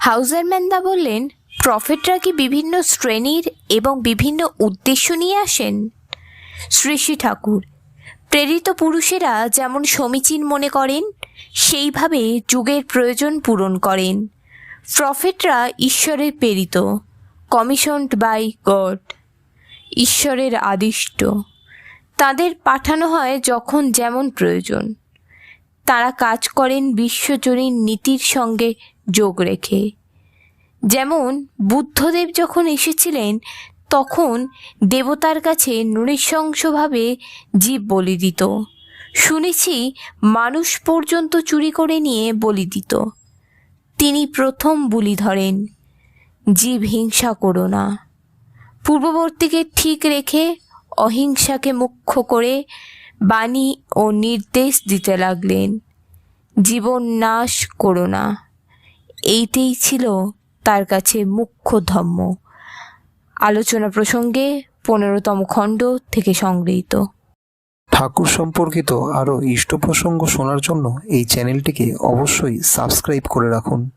হাউজারম্যানদা বললেন, প্রফেটরা কি বিভিন্ন শ্রেণীর এবং বিভিন্ন উদ্দেশ্য নিয়ে আসেন? শ্রী শ্রী ঠাকুর, প্রেরিত পুরুষেরা যেমন সমীচীন মনে করেন সেইভাবে যুগের প্রয়োজন পূরণ করেন। প্রফেটরা ঈশ্বরের প্রেরিত, কমিশনড বাই গড, ঈশ্বরের আদিষ্ট। তাদের পাঠানো হয় যখন যেমন প্রয়োজন। তারা কাজ করেন বিশ্বজনীন নীতির সঙ্গে যোগ রেখে। যেমন বুদ্ধদেব যখন এসেছিলেন তখন দেবতার কাছে নৃশংসভাবে জীব বলি দিত। শুনেছি মানুষ পর্যন্ত চুরি করে নিয়ে বলি দিত। তিনি প্রথম বুলি ধরেন, জীব হিংসা করো না। পূর্ববর্তীকে ঠিক রেখে অহিংসাকে মুখ্য করে বাণী ও নির্দেশ দিতে লাগলেন, জীবন নাশ করো না। এইটাই ছিল তার কাছে মুখ্য ধর্ম। আলোচনা প্রসঙ্গে 15তম খণ্ড থেকে সংগৃহীত। ঠাকুর সম্পর্কিত আরও ইষ্ট প্রসঙ্গ শোনার জন্য এই চ্যানেলটিকে অবশ্যই সাবস্ক্রাইব করে রাখুন।